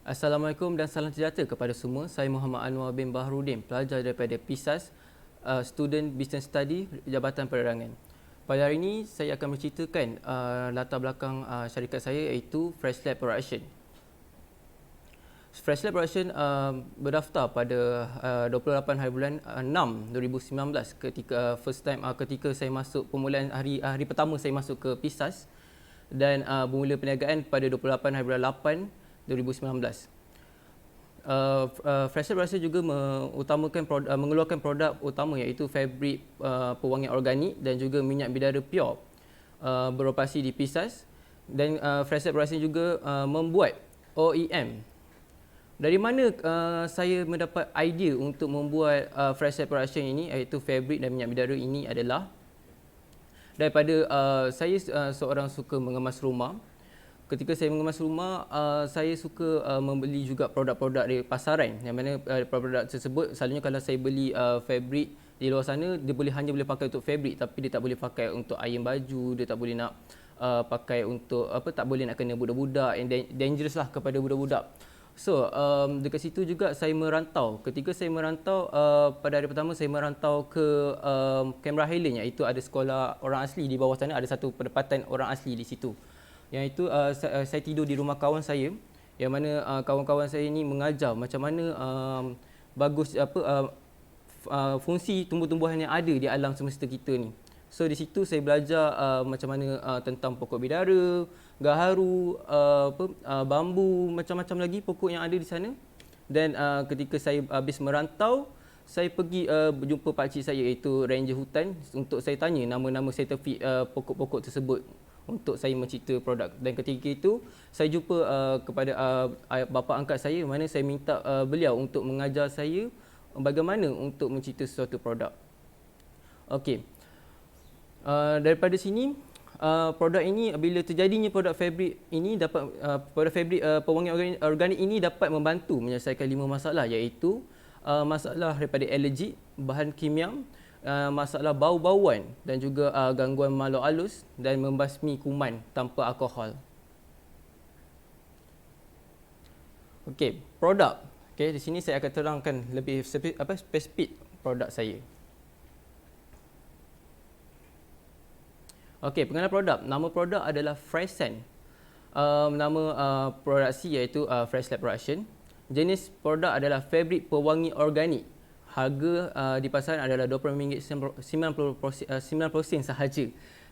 Assalamualaikum dan salam sejahtera kepada semua. Saya Muhammad Anwar bin Baharudin, pelajar daripada PISAS, Student Business Study, Jabatan Penerangan. Pada hari ini, saya akan menceritakan latar belakang syarikat saya iaitu Freshlab Production. Freshlab Production berdaftar pada 28 hari bulan 6 2019 ketika saya masuk permulaan hari pertama saya masuk ke PISAS dan bermula perniagaan pada 28 hari bulan 8 2019. Freshlab Production juga mengeluarkan produk utama iaitu fabrik pewangi organik dan juga minyak bidara pure beroperasi di PISAS, dan Freshlab Production juga membuat OEM. Dari mana saya mendapat idea untuk membuat Freshlab Production ini iaitu fabrik dan minyak bidara ini adalah daripada saya seorang suka mengemas rumah. Ketika saya mengemas rumah, saya suka membeli juga produk-produk dari pasaran, yang mana produk tersebut selalunya kalau saya beli fabrik di luar sana, dia hanya boleh pakai untuk fabrik, tapi dia tak boleh pakai untuk iron baju, dia tak boleh nak pakai untuk tak boleh nak kena budak-budak, dangerous lah kepada budak-budak. So, dekat situ juga saya merantau. Ketika saya merantau, pada hari pertama saya merantau ke Canberra Highland, iaitu ada sekolah orang asli di bawah sana, ada satu pendapatan orang asli di situ. Yang itu saya tidur di rumah kawan saya, yang mana kawan-kawan saya ini mengajar macam mana fungsi tumbuh-tumbuhan yang ada di alam semesta kita ni. So di situ saya belajar macam mana tentang pokok bidara, gaharu, bambu, macam-macam lagi pokok yang ada di sana. Dan ketika saya habis merantau, saya pergi berjumpa pakcik saya iaitu ranger hutan untuk saya tanya nama-nama sertifik pokok-pokok tersebut untuk saya mencipta produk. Dan ketika itu saya jumpa kepada bapa angkat saya, mana saya minta beliau untuk mengajar saya bagaimana untuk mencipta sesuatu produk. Okey. Daripada sini produk ini, bila terjadinya produk fabrik ini dapat produk fabrik pewangi organik ini dapat membantu menyelesaikan 5 masalah, iaitu masalah daripada alergi, bahan kimia, masalah bau-bauan dan juga gangguan makhluk halus, dan membasmi kuman tanpa alkohol. Okey, produk. Okey, di sini saya akan terangkan lebih spesifik produk saya. Okey, pengenalan produk. Nama produk adalah Freshen. Nama produksi iaitu Freshlab Production. Jenis produk adalah fabrik pewangi organik. Harga di pasaran adalah RM20.90 sahaja.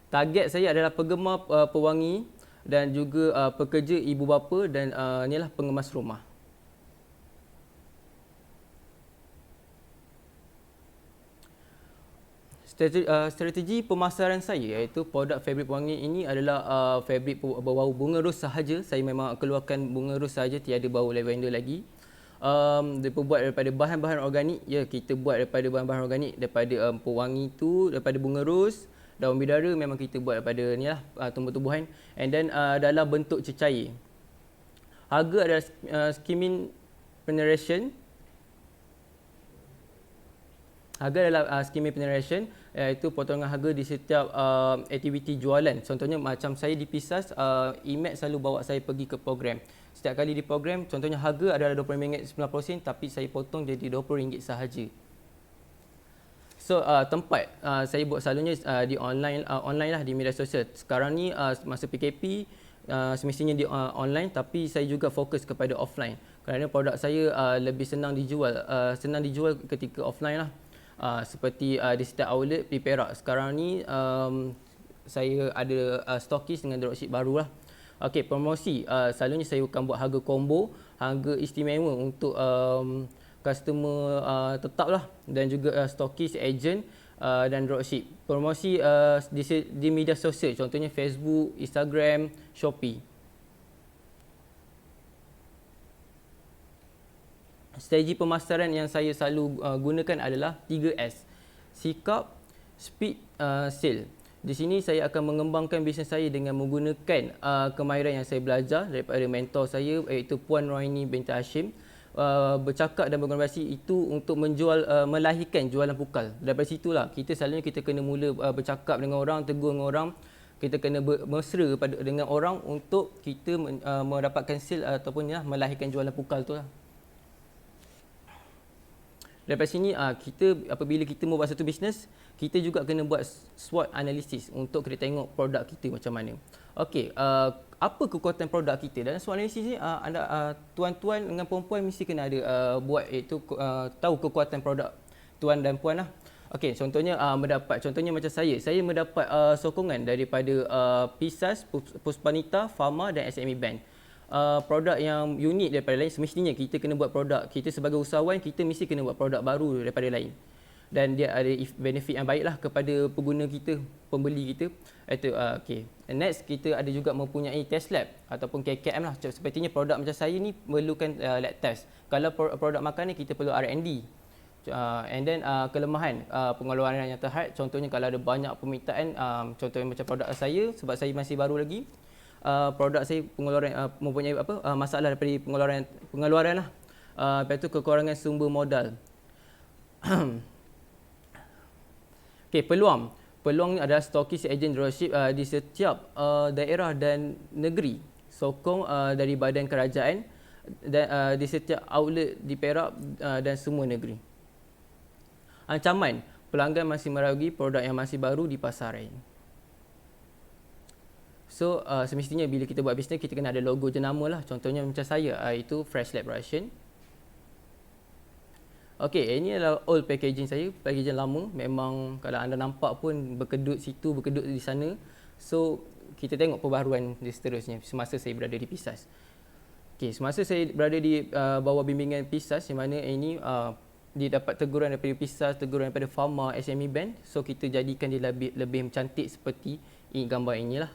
Target saya adalah penggemar pewangi dan juga pekerja ibu bapa dan inilah pengemas rumah. Strategi pemasaran saya iaitu produk fabrik pewangi ini adalah fabrik berbau bunga ros sahaja. Saya memang keluarkan bunga ros sahaja, tiada bau lavender lagi. Dia buat daripada bahan-bahan organik. Ya, kita buat daripada bahan-bahan organik, daripada pewangi tu, daripada bunga ros, daun bidara memang kita buat daripada ni lah, tumbuh-tumbuhan, and then dalam bentuk cecair. Harga adalah skimming penetration. Harga adalah skimming penetration, iaitu potongan harga di setiap aktiviti jualan. Contohnya macam saya di PISAS, IMEC selalu bawa saya pergi ke program. Setiap kali di program, contohnya harga adalah RM20.90, tapi saya potong jadi RM20 sahaja. So tempat saya buat selalunya di online lah, di media sosial. Sekarang ni masa PKP semestinya di online, tapi saya juga fokus kepada offline kerana produk saya lebih senang dijual ketika offline lah. Seperti di setiap outlet di Perak. Sekarang ni saya ada stokis dengan dropship baru lah. Okey, promosi. Selalunya saya akan buat harga combo, harga istimewa untuk customer tetap lah, dan juga stokis, agent dan dropship. Promosi di media sosial, contohnya Facebook, Instagram, Shopee. Strategi pemasaran yang saya selalu gunakan adalah 3S. Sikap, speed, sale. Di sini saya akan mengembangkan bisnes saya dengan menggunakan kemahiran yang saya belajar daripada mentor saya iaitu Puan Rohini binti Hashim. Bercakap dan berkomunikasi itu untuk melahirkan jualan pukal. Daripada situlah kita selalunya kita kena mula bercakap dengan orang, tegur dengan orang, kita kena mesra dengan orang untuk kita mendapatkan sale ataupun melahirkan jualan pukal tu lah. Daripada sini kita apabila kita mau buat satu bisnes, kita juga kena buat SWOT analysis untuk kita tengok produk kita macam mana. Okey, apa kekuatan produk kita? Dalam SWOT analysis ni anda tuan-tuan dengan puan-puan mesti kena ada buat iaitu tahu kekuatan produk tuan dan puan lah. Okey, contohnya contohnya macam saya mendapat sokongan daripada Pisas, Puspanita, Pharma dan SME Bank. Produk yang unik daripada lain, semestinya kita kena buat produk. Kita sebagai usahawan, kita mesti kena buat produk baru daripada lain. Dan dia ada benefit yang baiklah kepada pengguna kita, pembeli kita. Itu okey. Next, kita ada juga mempunyai test lab ataupun KKM lah. Sepertinya produk macam saya ni perlukan lab test. Kalau produk makanan, kita perlu R&D. And then kelemahan pengeluaran yang terhad, contohnya kalau ada banyak permintaan, contohnya macam produk saya, sebab saya masih baru lagi, produk saya pengeluaran mempunyai masalah daripada pengeluaran lah. Lepas tu kekurangan sumber modal. Okey, peluang ni adalah stokis agent dropship di setiap daerah dan negeri, sokong dari badan kerajaan dan di setiap outlet di Perak dan semua negeri. Ancaman, pelanggan masih meragukan produk yang masih baru di pasaran. So semestinya bila kita buat bisnes, kita kena ada logo jenama lah. Contohnya macam saya, itu Fresh Lab Russian. Okey, ini adalah old packaging saya, packaging lama. Memang kalau anda nampak pun berkedut situ, berkedut di sana. So kita tengok perbaharuan dia seterusnya semasa saya berada di Pisas. Okey, semasa saya berada di bawah bimbingan Pisas, yang mana ini dia dapat teguran daripada Pisas, teguran daripada Pharma, SME Bank. So kita jadikan dia lebih cantik seperti gambar inilah.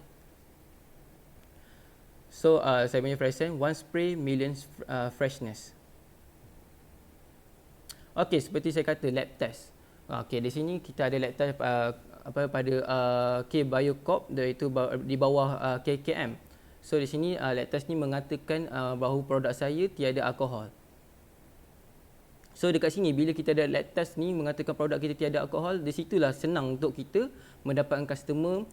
So saya punya freshness, one spray millions freshness. Okey, seperti saya kata, lab test. Okey, di sini kita ada lab test pada K Biocorp, iaitu di bawah KKM. So di sini lab test ni mengatakan bahawa produk saya tiada alkohol. So dekat sini bila kita ada lab test ni mengatakan produk kita tiada alkohol, di situlah senang untuk kita mendapatkan customer,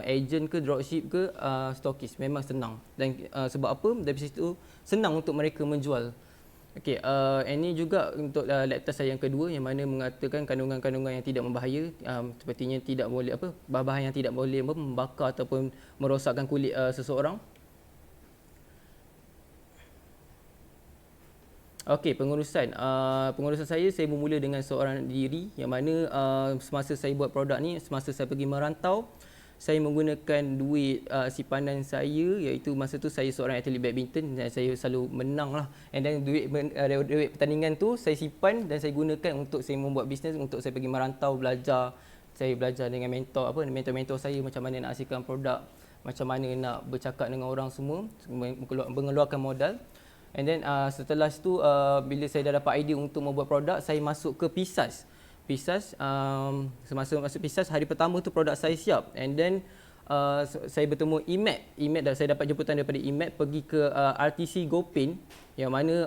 agent ke, dropship ke, stokis. Memang senang. Dan sebab apa? Dari situ senang untuk mereka menjual. Okey, ini juga untuk lab test saya yang kedua, yang mana mengatakan kandungan-kandungan yang tidak membahaya, sepertinya tidak boleh bahan-bahan yang tidak boleh membakar ataupun merosakkan kulit seseorang. Okey, pengurusan saya bermula dengan seorang diri, yang mana semasa saya buat produk ni, semasa saya pergi merantau, saya menggunakan duit simpanan saya, iaitu masa tu saya seorang atlet badminton dan saya selalu menang lah. And then duit pertandingan tu saya simpan dan saya gunakan untuk saya membuat bisnes, untuk saya pergi merantau, belajar. Saya belajar dengan mentor saya macam mana nak hasilkan produk, macam mana nak bercakap dengan orang semua, mengeluarkan modal. And then setelah itu bila saya dah dapat idea untuk membuat produk, saya masuk ke Pisas. Semasa masuk Pisas, hari pertama tu produk saya siap. And then saya bertemu IMAT dan saya dapat jemputan daripada IMAT pergi ke RTC Gopin, yang mana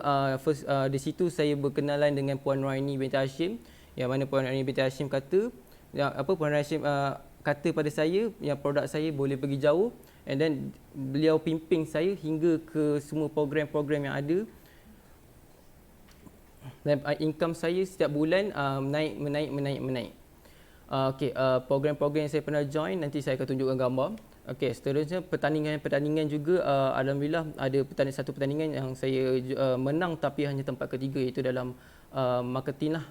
di situ saya berkenalan dengan Puan Raini binti Hashim, yang mana Puan Raini binti Hashim kata Puan Raini Hashim kata pada saya yang produk saya boleh pergi jauh. And then beliau pimpin saya hingga ke semua program-program yang ada. Dan income saya setiap bulan menaik. Okey, program-program yang saya pernah join, nanti saya akan tunjukkan gambar. Okey, seterusnya pertandingan juga, alhamdulillah ada satu pertandingan yang saya menang tapi hanya tempat ketiga, iaitu dalam marketing lah.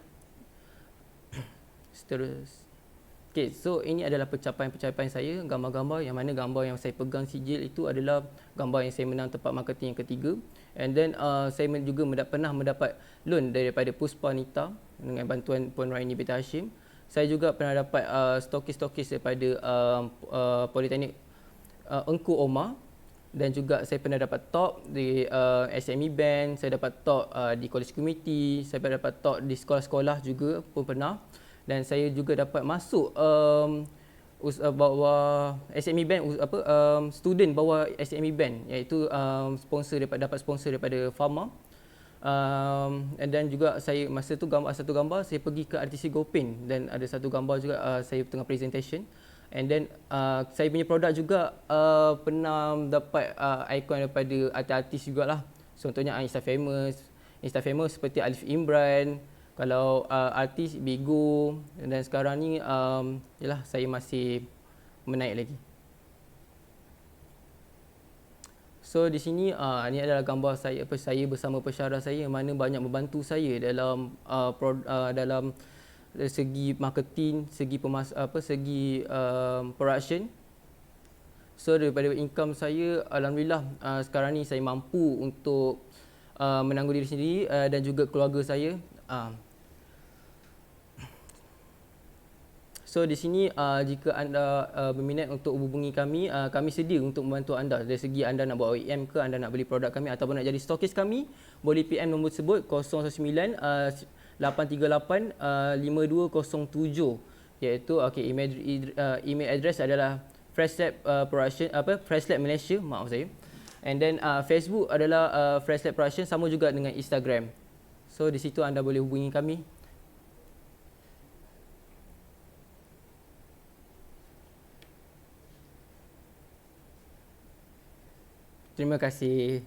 Okey, so ini adalah pencapaian saya, gambar-gambar, yang mana gambar yang saya pegang sijil itu adalah gambar yang saya menang tempat marketing yang ketiga. And then saya juga pernah mendapat loan daripada Puspanita dengan bantuan Puan Raini binti Hashim. Saya juga pernah dapat stokis daripada Politeknik Engku Omar, dan juga saya pernah dapat top di SME Bank, saya dapat top di College Committee, saya pernah dapat top di sekolah-sekolah juga pun pernah. Dan saya juga dapat masuk bawah SME Bank, student bawah SME Bank, iaitu dapat sponsor daripada Pharma. Dan juga saya masa tu satu gambar saya pergi ke RTC Gopin, dan ada satu gambar juga saya tengah presentation. And then saya punya produk juga pernah dapat ikon daripada artis-artis jugalah. Contohnya Insta famous seperti Alif Imran. Kalau artis Bigo, dan sekarang ni yalah, saya masih menaik lagi. So di sini ni adalah gambar saya bersama pensyarah saya, mana banyak membantu saya dalam dalam segi marketing, segi production. So daripada income saya, alhamdulillah sekarang ni saya mampu untuk menanggung diri sendiri dan juga keluarga saya. So di sini jika anda berminat untuk hubungi kami, kami sedia untuk membantu anda dari segi anda nak buat OEM ke, anda nak beli produk kami ataupun nak jadi stokis kami, boleh PM nombor tersebut 019 838 5207, iaitu email address adalah Freshlab Malaysia, maaf saya. And then Facebook adalah Freshlab Production, sama juga dengan Instagram. So di situ anda boleh hubungi kami. Terima kasih.